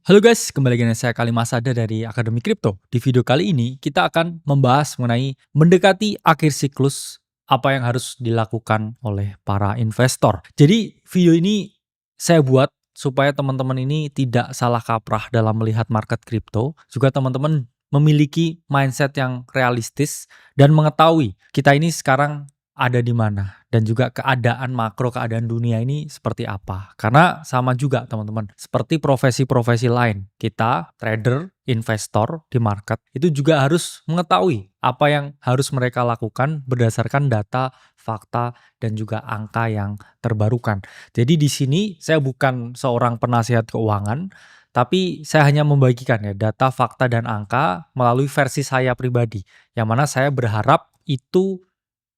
Halo guys, kembali lagi dengan saya Kalimasada dari Akademi Kripto. Di video kali ini kita akan membahas mengenai mendekati akhir siklus apa yang harus dilakukan oleh para investor. Jadi video ini saya buat supaya teman-teman ini tidak salah kaprah dalam melihat market kripto. Juga teman-teman memiliki mindset yang realistis dan mengetahui kita ini sekarang ada di mana dan juga keadaan makro, keadaan dunia ini seperti apa. Karena sama juga teman-teman, seperti profesi-profesi lain, kita trader, investor di market itu juga harus mengetahui apa yang harus mereka lakukan berdasarkan data, fakta, dan juga angka yang terbarukan. Jadi di sini saya bukan seorang penasihat keuangan, tapi saya hanya membagikan ya data, fakta, dan angka melalui versi saya pribadi, yang mana saya berharap itu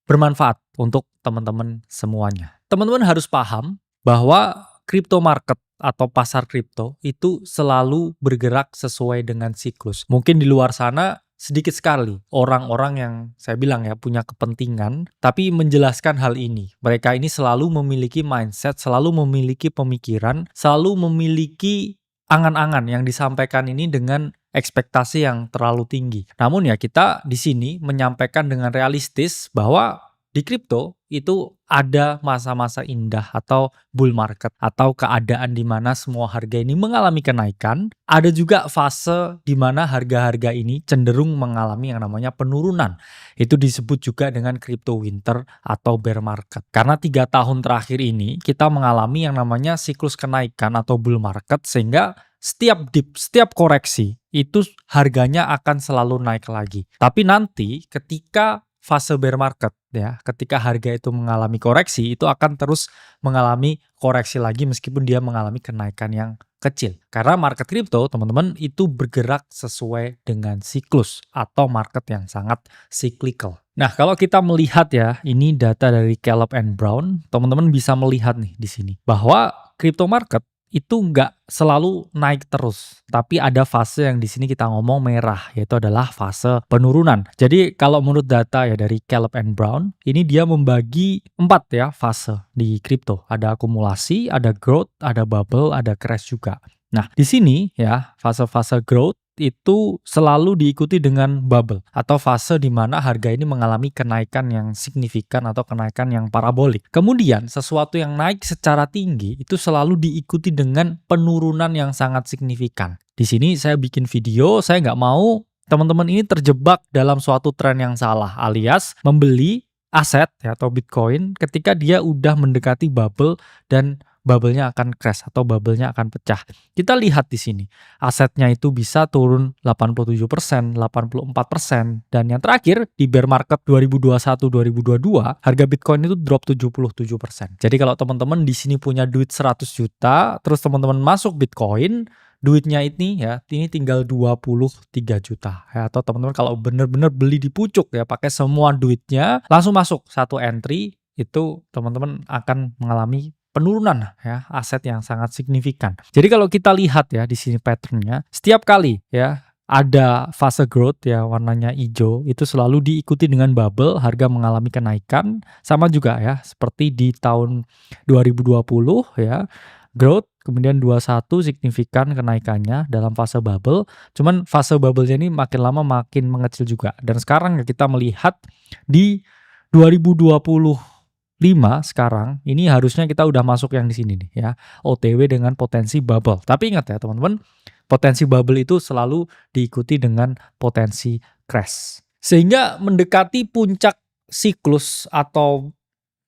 bermanfaat untuk teman-teman semuanya. Teman-teman harus paham bahwa crypto market atau pasar kripto itu selalu bergerak sesuai dengan siklus. Mungkin di luar sana sedikit sekali orang-orang yang saya bilang ya punya kepentingan tapi menjelaskan hal ini. Mereka ini selalu memiliki mindset, selalu memiliki pemikiran, selalu memiliki angan-angan yang disampaikan ini dengan ekspektasi yang terlalu tinggi. Namun ya kita di sini menyampaikan dengan realistis bahwa di kripto itu ada masa-masa indah atau bull market atau keadaan di mana semua harga ini mengalami kenaikan. Ada juga fase di mana harga-harga ini cenderung mengalami yang namanya penurunan. Itu disebut juga dengan crypto winter atau bear market. Karena 3 tahun terakhir ini kita mengalami yang namanya siklus kenaikan atau bull market sehingga setiap dip, setiap koreksi itu harganya akan selalu naik lagi. Tapi nanti ketika fase bear market ya, ketika harga itu mengalami koreksi, itu akan terus mengalami koreksi lagi meskipun dia mengalami kenaikan yang kecil. Karena market kripto, teman-teman, itu bergerak sesuai dengan siklus atau market yang sangat cyclical. Nah, kalau kita melihat ya, ini data dari Caleb and Brown, teman-teman bisa melihat nih di sini bahwa crypto market itu nggak selalu naik terus, tapi ada fase yang di sini kita ngomong merah, yaitu adalah fase penurunan. Jadi kalau menurut data ya dari Caleb and Brown, ini dia membagi 4 ya fase di kripto. Ada akumulasi, ada growth, ada bubble, ada crash juga. Nah, di sini ya fase-fase growth itu selalu diikuti dengan bubble atau fase di mana harga ini mengalami kenaikan yang signifikan atau kenaikan yang parabolik. Kemudian sesuatu yang naik secara tinggi itu selalu diikuti dengan penurunan yang sangat signifikan. Di sini saya bikin video, saya nggak mau teman-teman ini terjebak dalam suatu tren yang salah alias membeli aset ya, atau Bitcoin ketika dia udah mendekati bubble dan bubble-nya akan crash atau bubble-nya akan pecah. Kita lihat di sini, asetnya itu bisa turun 87%, 84%, dan yang terakhir di bear market 2021-2022, harga Bitcoin itu drop 77%. Jadi kalau teman-teman di sini punya duit 100 juta, terus teman-teman masuk Bitcoin, duitnya ini ya, ini tinggal 23 juta ya, atau teman-teman kalau benar-benar beli di pucuk ya, pakai semua duitnya langsung masuk satu entry, itu teman-teman akan mengalami penurunan ya, aset yang sangat signifikan. Jadi kalau kita lihat ya di sini patternnya, setiap kali ya ada fase growth ya warnanya hijau, itu selalu diikuti dengan bubble, harga mengalami kenaikan. Sama juga ya seperti di tahun 2020 ya, growth, kemudian 21 signifikan kenaikannya dalam fase bubble. Cuman fase bubble-nya ini makin lama makin mengecil juga. Dan sekarang kita melihat di 2025 sekarang ini harusnya kita udah masuk yang di sini nih ya, OTW dengan potensi bubble. Tapi ingat ya teman-teman, potensi bubble itu selalu diikuti dengan potensi crash. Sehingga mendekati puncak siklus atau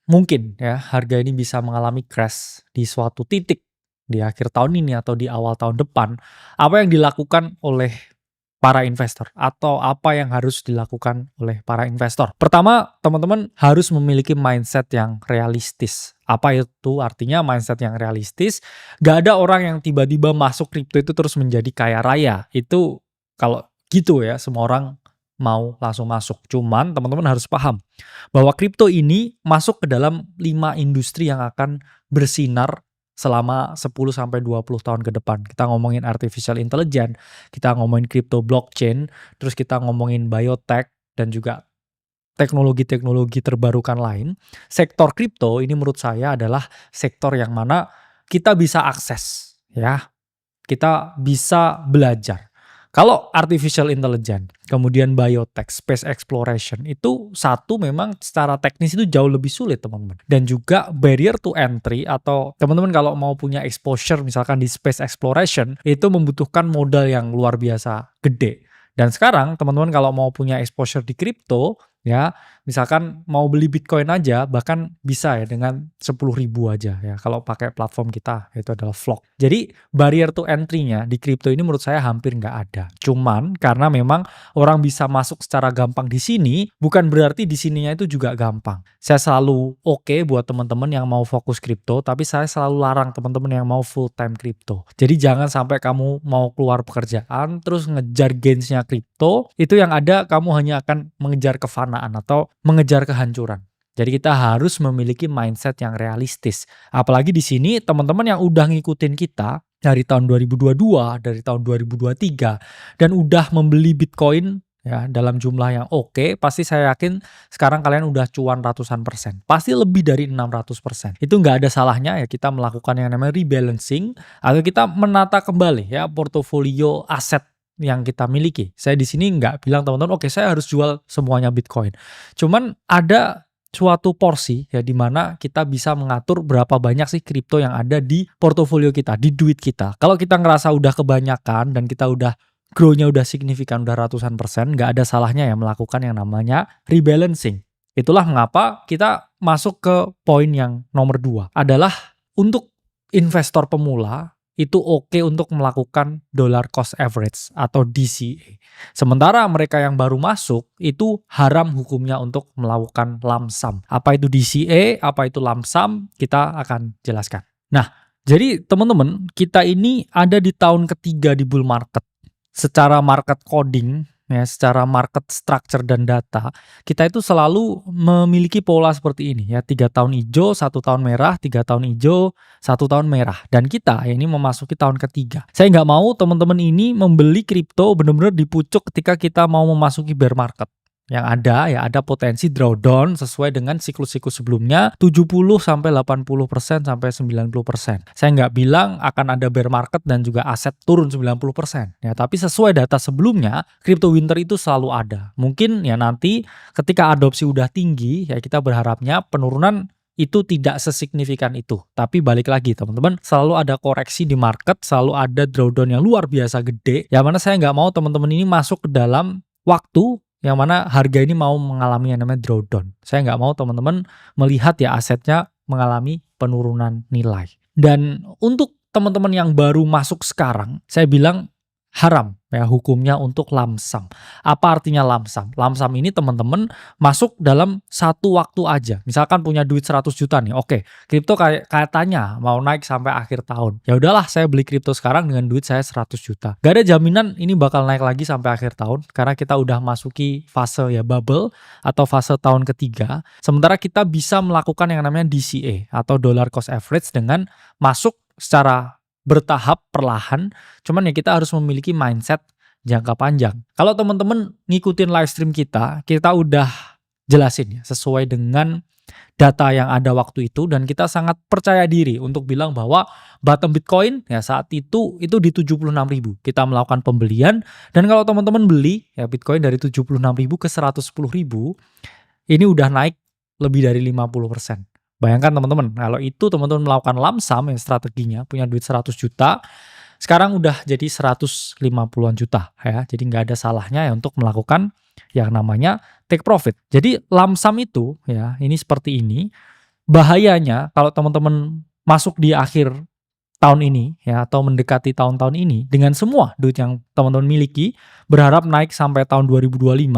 mungkin ya harga ini bisa mengalami crash di suatu titik di akhir tahun ini atau di awal tahun depan. Apa yang dilakukan oleh para investor atau apa yang harus dilakukan oleh para investor? Pertama, teman-teman harus memiliki mindset yang realistis. Apa itu artinya mindset yang realistis? Gak ada orang yang tiba-tiba masuk kripto itu terus menjadi kaya raya. Itu kalau gitu ya, semua orang mau langsung masuk. Cuman teman-teman harus paham bahwa kripto ini masuk ke dalam 5 industri yang akan bersinar selama 10-20 tahun ke depan. Kita ngomongin artificial intelligence, kita ngomongin crypto blockchain, terus kita ngomongin biotech, dan juga teknologi-teknologi terbarukan lain. Sektor kripto ini menurut saya adalah sektor yang mana kita bisa akses ya. kita bisa belajar. Kalau artificial intelligence, kemudian biotech, space exploration, itu satu memang secara teknis itu jauh lebih sulit teman-teman. Dan juga barrier to entry atau teman-teman kalau mau punya exposure misalkan di space exploration, itu membutuhkan modal yang luar biasa gede. Dan sekarang teman-teman kalau mau punya exposure di crypto, ya misalkan mau beli Bitcoin aja bahkan bisa ya dengan 10.000 aja ya kalau pakai platform kita yaitu adalah Flock. Jadi barrier to entry-nya di crypto ini menurut saya hampir nggak ada. Cuman karena memang orang bisa masuk secara gampang di sini, bukan berarti di sininya itu juga gampang. Saya selalu oke buat teman-teman yang mau fokus crypto, tapi saya selalu larang teman-teman yang mau full time crypto. Jadi jangan sampai kamu mau keluar pekerjaan terus ngejar gains-nya crypto, itu yang ada kamu hanya akan mengejar kefanaan atau mengejar kehancuran. Jadi kita harus memiliki mindset yang realistis. Apalagi di sini teman-teman yang udah ngikutin kita dari tahun 2022, dari tahun 2023 dan udah membeli Bitcoin ya dalam jumlah yang oke, pasti saya yakin sekarang kalian udah cuan ratusan persen. Pasti lebih dari 600%. Itu nggak ada salahnya ya kita melakukan yang namanya rebalancing atau kita menata kembali ya portofolio aset yang kita miliki. Saya di sini nggak bilang teman-teman, oke saya harus jual semuanya Bitcoin. Cuman ada suatu porsi ya di mana kita bisa mengatur berapa banyak sih kripto yang ada di portofolio kita, di duit kita. Kalau kita ngerasa udah kebanyakan dan kita udah grow-nya udah signifikan, udah ratusan persen, nggak ada salahnya ya melakukan yang namanya rebalancing. Itulah mengapa kita masuk ke poin yang nomor 2 adalah untuk investor pemula itu oke untuk melakukan dollar cost average atau DCA. Sementara mereka yang baru masuk itu haram hukumnya untuk melakukan lump sum. Apa itu DCA, apa itu lump sum, kita akan jelaskan. Nah, jadi teman-teman, kita ini ada di tahun ketiga di bull market. Secara market coding, ya, secara market structure dan data, kita itu selalu memiliki pola seperti ini ya, 3 tahun hijau, 1 tahun merah, 3 tahun hijau, 1 tahun merah. Dan kita ya, ini memasuki tahun ketiga. Saya nggak mau teman-teman ini membeli kripto benar-benar di pucuk ketika kita mau memasuki bear market. Yang ada ya ada potensi drawdown sesuai dengan siklus-siklus sebelumnya 70-80% sampai 90%. Saya nggak bilang akan ada bear market dan juga aset turun 90% ya, tapi sesuai data sebelumnya crypto winter itu selalu ada. Mungkin ya nanti ketika adopsi udah tinggi ya kita berharapnya penurunan itu tidak sesignifikan itu. Tapi balik lagi teman-teman, selalu ada koreksi di market, selalu ada drawdown yang luar biasa gede. Yang mana saya nggak mau teman-teman ini masuk ke dalam waktu yang mana harga ini mau mengalami yang namanya drawdown. Saya nggak mau teman-teman melihat ya asetnya mengalami penurunan nilai. Dan untuk teman-teman yang baru masuk sekarang, saya bilang haram ya hukumnya untuk lump sum. Apa artinya lump sum? Lump sum ini teman-teman masuk dalam satu waktu aja. Misalkan punya duit 100 juta nih. Oke, kripto katanya mau naik sampai akhir tahun. Ya udahlah saya beli kripto sekarang dengan duit saya 100 juta. Gak ada jaminan ini bakal naik lagi sampai akhir tahun karena kita udah masuki fase ya bubble atau fase tahun ketiga. Sementara kita bisa melakukan yang namanya DCA atau dollar cost average dengan masuk secara bertahap perlahan, cuman ya kita harus memiliki mindset jangka panjang. Kalau teman-teman ngikutin live stream kita udah jelasin ya sesuai dengan data yang ada waktu itu dan kita sangat percaya diri untuk bilang bahwa bottom Bitcoin ya saat itu di 76.000. Kita melakukan pembelian dan kalau teman-teman beli ya Bitcoin dari 76.000 ke 110.000 ini udah naik lebih dari 50%. Bayangkan teman-teman, kalau itu teman-teman melakukan lump sum yang strateginya punya duit 100 juta, sekarang udah jadi 150-an juta ya. Jadi nggak ada salahnya ya untuk melakukan yang namanya take profit. Jadi lump sum itu ya, ini seperti ini. Bahayanya kalau teman-teman masuk di akhir tahun ini ya atau mendekati tahun-tahun ini dengan semua duit yang teman-teman miliki, berharap naik sampai tahun 2025,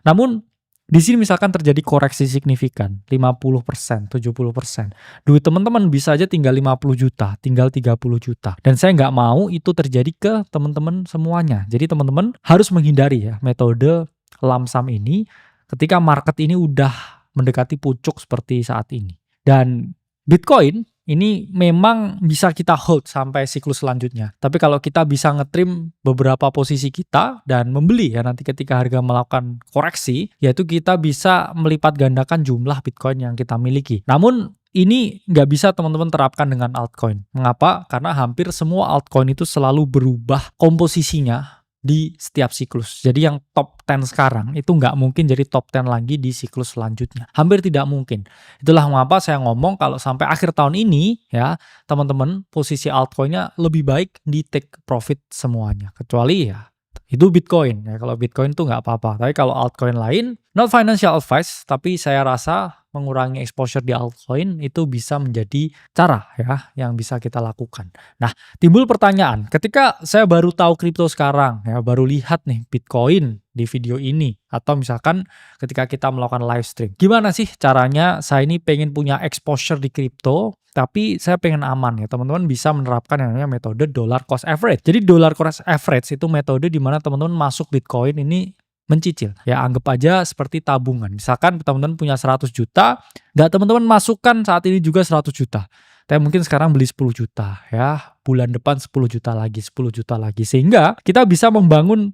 namun di sini misalkan terjadi koreksi signifikan, 50%, 70%. Duit teman-teman bisa aja tinggal 50 juta, tinggal 30 juta. Dan saya nggak mau itu terjadi ke teman-teman semuanya. Jadi teman-teman harus menghindari ya metode lump sum ini ketika market ini udah mendekati pucuk seperti saat ini. Dan Bitcoin ini memang bisa kita hold sampai siklus selanjutnya. Tapi kalau kita bisa ngetrim beberapa posisi kita dan membeli ya nanti ketika harga melakukan koreksi, yaitu kita bisa melipat gandakan jumlah Bitcoin yang kita miliki. Namun ini nggak bisa teman-teman terapkan dengan altcoin. Mengapa? Karena hampir semua altcoin itu selalu berubah komposisinya di setiap siklus. Jadi yang top 10 sekarang itu nggak mungkin jadi top 10 lagi di siklus selanjutnya. Hampir tidak mungkin. Itulah mengapa saya ngomong kalau sampai akhir tahun ini ya, teman-teman posisi altcoinnya lebih baik di take profit semuanya. Kecuali ya itu Bitcoin ya. Kalau Bitcoin tuh nggak apa-apa. Tapi kalau altcoin lain, not financial advice, tapi saya rasa mengurangi exposure di altcoin itu bisa menjadi cara ya yang bisa kita lakukan. Nah, timbul pertanyaan, ketika saya baru tahu kripto sekarang ya, baru lihat nih Bitcoin di video ini atau misalkan ketika kita melakukan live stream. Gimana sih caranya saya ini pengen punya exposure di kripto tapi saya pengen aman ya, teman-teman bisa menerapkan yang namanya metode dollar cost average. Jadi dollar cost average itu metode di mana teman-teman masuk Bitcoin ini mencicil. Ya anggap aja seperti tabungan. Misalkan teman-teman punya 100 juta, nggak teman-teman masukkan saat ini juga 100 juta. Tapi mungkin sekarang beli 10 juta ya, bulan depan 10 juta lagi, 10 juta lagi. Sehingga kita bisa membangun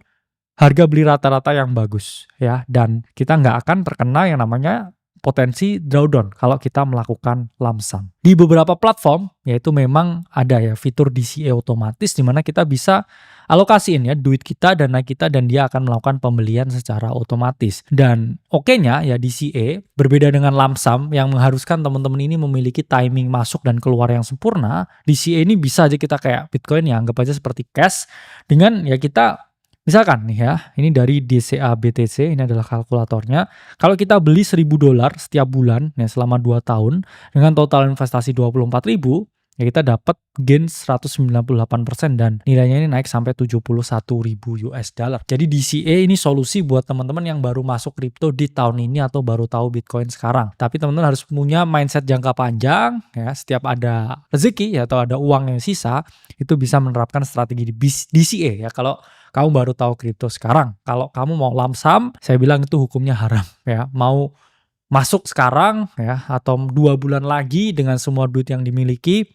harga beli rata-rata yang bagus ya, dan kita nggak akan terkena yang namanya potensi drawdown kalau kita melakukan lump sum. Di beberapa platform yaitu memang ada ya fitur DCA otomatis di mana kita bisa alokasiin ya duit kita, dana kita, dan dia akan melakukan pembelian secara otomatis. Dan oke-nya ya DCA berbeda dengan lump sum yang mengharuskan teman-teman ini memiliki timing masuk dan keluar yang sempurna. DCA ini bisa aja kita kayak Bitcoin ya, anggap aja seperti cash dengan ya kita misalkan nih ya, ini dari DCA BTC, ini adalah kalkulatornya. Kalau kita beli $1.000 setiap bulan ya selama 2 tahun dengan total investasi 24.000, ya kita dapat gain 198% dan nilainya ini naik sampai 71.000 US dollar. Jadi DCA ini solusi buat teman-teman yang baru masuk kripto di tahun ini atau baru tahu Bitcoin sekarang. Tapi teman-teman harus punya mindset jangka panjang ya, setiap ada rezeki ya, atau ada uang yang sisa, itu bisa menerapkan strategi di DCA ya. Kalau kamu baru tahu kripto sekarang, kalau kamu mau lump sum, saya bilang itu hukumnya haram ya. Mau masuk sekarang ya atau 2 bulan lagi dengan semua duit yang dimiliki,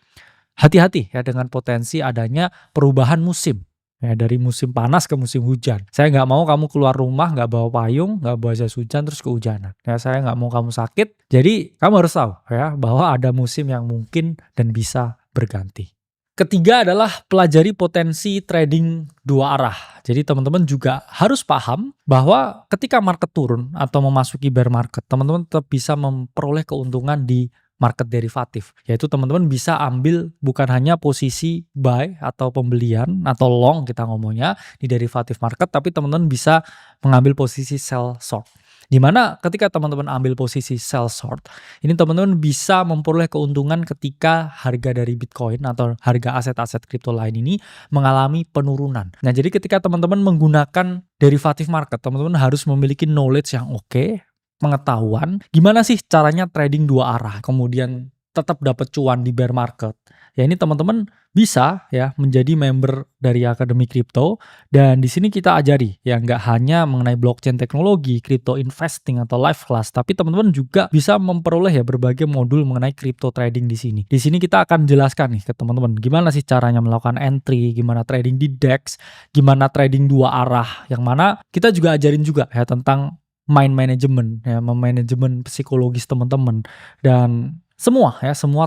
hati-hati ya dengan potensi adanya perubahan musim ya, dari musim panas ke musim hujan. Saya nggak mau kamu keluar rumah nggak bawa payung, nggak bawa jas hujan terus kehujanan ya. Saya nggak mau kamu sakit. Jadi kamu harus tahu ya bahwa ada musim yang mungkin dan bisa berganti. Ketiga adalah pelajari potensi trading dua arah. Jadi teman-teman juga harus paham bahwa ketika market turun atau memasuki bear market, teman-teman tetap bisa memperoleh keuntungan di market derivatif. Yaitu teman-teman bisa ambil bukan hanya posisi buy atau pembelian atau long kita ngomongnya di derivatif market, tapi teman-teman bisa mengambil posisi sell short. Dimana ketika teman-teman ambil posisi sell short, ini teman-teman bisa memperoleh keuntungan ketika harga dari Bitcoin atau harga aset-aset kripto lain ini mengalami penurunan. Nah, jadi ketika teman-teman menggunakan derivatif market, teman-teman harus memiliki knowledge yang oke, pengetahuan gimana sih caranya trading dua arah, kemudian tetap dapat cuan di bear market. Ya ini teman-teman bisa ya menjadi member dari Akademi Kripto, dan di sini kita ajari ya nggak hanya mengenai blockchain teknologi, crypto investing atau live class, tapi teman-teman juga bisa memperoleh ya berbagai modul mengenai crypto trading di sini. Di sini kita akan jelaskan nih ke teman-teman gimana sih caranya melakukan entry, gimana trading di DEX, gimana trading dua arah, yang mana kita juga ajarin juga ya tentang mind management ya, memanajemen psikologis teman-teman, dan semua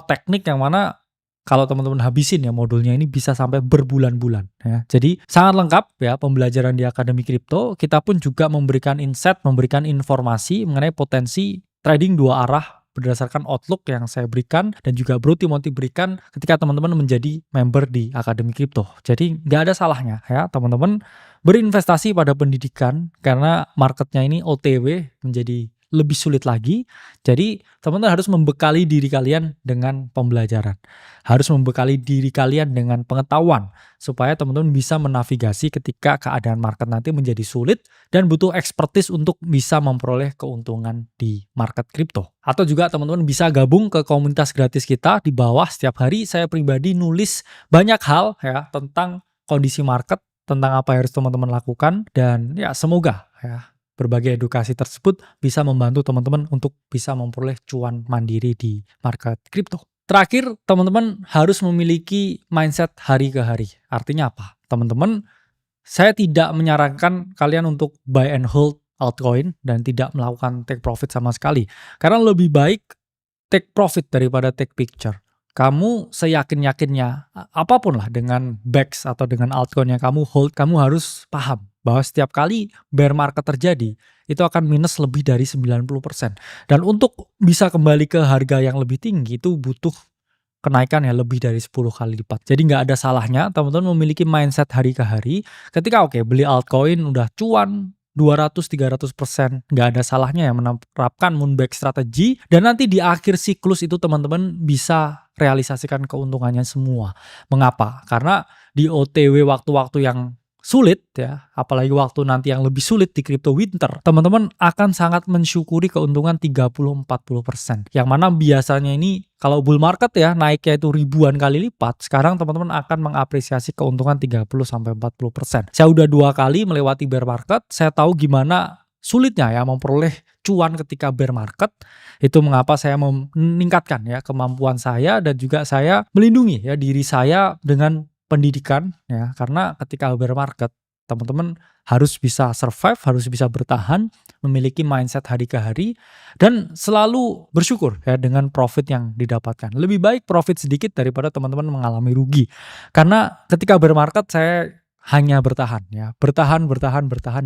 teknik yang mana kalau teman-teman habisin ya modulnya ini bisa sampai berbulan-bulan ya. Jadi sangat lengkap ya pembelajaran di Akademi Kripto. Kita pun juga memberikan insight, memberikan informasi mengenai potensi trading dua arah berdasarkan outlook yang saya berikan dan juga Bro Timothy berikan ketika teman-teman menjadi member di Akademi Kripto. Jadi nggak ada salahnya ya teman-teman berinvestasi pada pendidikan, karena marketnya ini OTW menjadi lebih sulit lagi. Jadi teman-teman harus membekali diri kalian dengan pembelajaran, harus membekali diri kalian dengan pengetahuan supaya teman-teman bisa menavigasi ketika keadaan market nanti menjadi sulit dan butuh expertise untuk bisa memperoleh keuntungan di market kripto. Atau juga teman-teman bisa gabung ke komunitas gratis kita. Di bawah setiap hari saya pribadi nulis banyak hal ya tentang kondisi market, tentang apa yang harus teman-teman lakukan, dan ya semoga ya berbagai edukasi tersebut bisa membantu teman-teman untuk bisa memperoleh cuan mandiri di market kripto. Terakhir, teman-teman harus memiliki mindset hari ke hari. Artinya apa? Teman-teman, saya tidak menyarankan kalian untuk buy and hold altcoin dan tidak melakukan take profit sama sekali. Karena lebih baik take profit daripada take picture. Kamu seyakin-yakinnya apapun lah dengan BAX atau dengan altcoin yang kamu hold, kamu harus paham bahwa setiap kali bear market terjadi itu akan minus lebih dari 90%. Dan untuk bisa kembali ke harga yang lebih tinggi itu butuh kenaikan ya lebih dari 10 kali lipat. Jadi nggak ada salahnya teman-teman memiliki mindset hari ke hari. Ketika beli altcoin udah cuan 200-300%, nggak ada salahnya ya menerapkan moonback strategi, dan nanti di akhir siklus itu teman-teman bisa realisasikan keuntungannya semua. Mengapa? Karena di OTW waktu-waktu yang sulit ya, apalagi waktu nanti yang lebih sulit di crypto winter, teman-teman akan sangat mensyukuri keuntungan 30-40%. Yang mana biasanya ini kalau bull market ya naiknya itu ribuan kali lipat, sekarang teman-teman akan mengapresiasi keuntungan 30-40%. Saya udah 2 kali melewati bear market, saya tahu gimana sulitnya ya memperoleh cuan ketika bear market. Itu mengapa saya meningkatkan ya kemampuan saya dan juga saya melindungi ya diri saya dengan pendidikan ya, karena ketika bear market teman-teman harus bisa survive, harus bisa bertahan, memiliki mindset hari ke hari, dan selalu bersyukur ya dengan profit yang didapatkan. Lebih baik profit sedikit daripada teman-teman mengalami rugi. Karena ketika bear market saya hanya bertahan ya, bertahan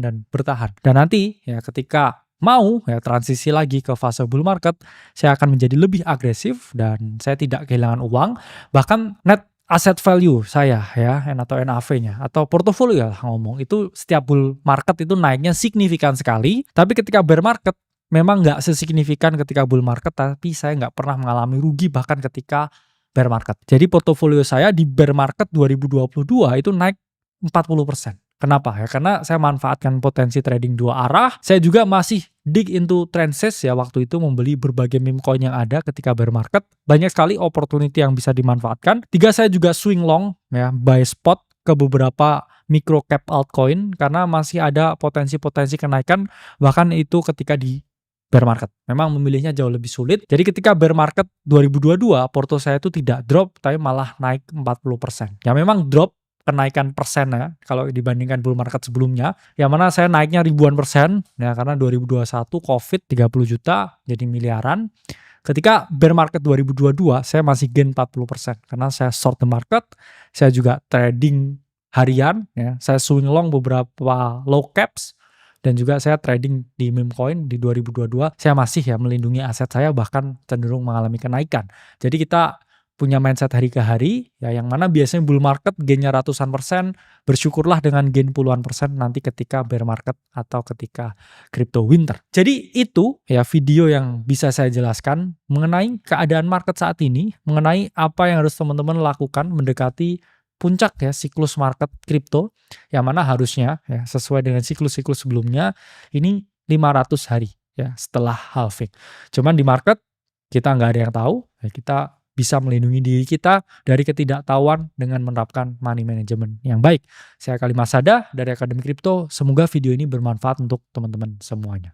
dan bertahan. Dan nanti ya ketika mau ya transisi lagi ke fase bull market, saya akan menjadi lebih agresif dan saya tidak kehilangan uang, bahkan net asset value saya ya, atau NAV-nya atau portofolio lah ngomong, itu setiap bull market itu naiknya signifikan sekali. Tapi ketika bear market memang nggak sesignifikan ketika bull market, tapi saya nggak pernah mengalami rugi bahkan ketika bear market. Jadi portofolio saya di bear market 2022 itu naik 40%. Kenapa ya? Karena saya manfaatkan potensi trading dua arah. Saya juga masih dig into Transes ya, waktu itu membeli berbagai meme coin yang ada ketika bear market. Banyak sekali opportunity yang bisa dimanfaatkan. 3, saya juga swing long ya, buy spot ke beberapa micro cap altcoin karena masih ada potensi-potensi kenaikan bahkan itu ketika di bear market. Memang memilihnya jauh lebih sulit. Jadi ketika bear market 2022, porto saya itu tidak drop tapi malah naik 40%. Ya memang drop kenaikan persennya kalau dibandingkan bull market sebelumnya, yang mana saya naiknya ribuan persen ya, karena 2021 COVID 30 juta jadi miliaran. Ketika bear market 2022 saya masih gain 40% karena saya short the market, saya juga trading harian ya, saya swing long beberapa low caps, dan juga saya trading di meme coin di 2022. Saya masih ya melindungi aset saya, bahkan cenderung mengalami kenaikan. Jadi kita punya mindset hari ke hari ya, yang mana biasanya bull market gainnya ratusan persen, bersyukurlah dengan gain puluhan persen nanti ketika bear market atau ketika crypto winter. Jadi itu ya video yang bisa saya jelaskan mengenai keadaan market saat ini, mengenai apa yang harus teman-teman lakukan mendekati puncak ya siklus market kripto, yang mana harusnya ya sesuai dengan siklus-siklus sebelumnya ini 500 hari ya setelah halving. Cuman di market kita nggak ada yang tahu ya, kita bisa melindungi diri kita dari ketidaktahuan dengan menerapkan money management yang baik. Saya Kali Masada dari Akademi Kripto. Semoga video ini bermanfaat untuk teman-teman semuanya.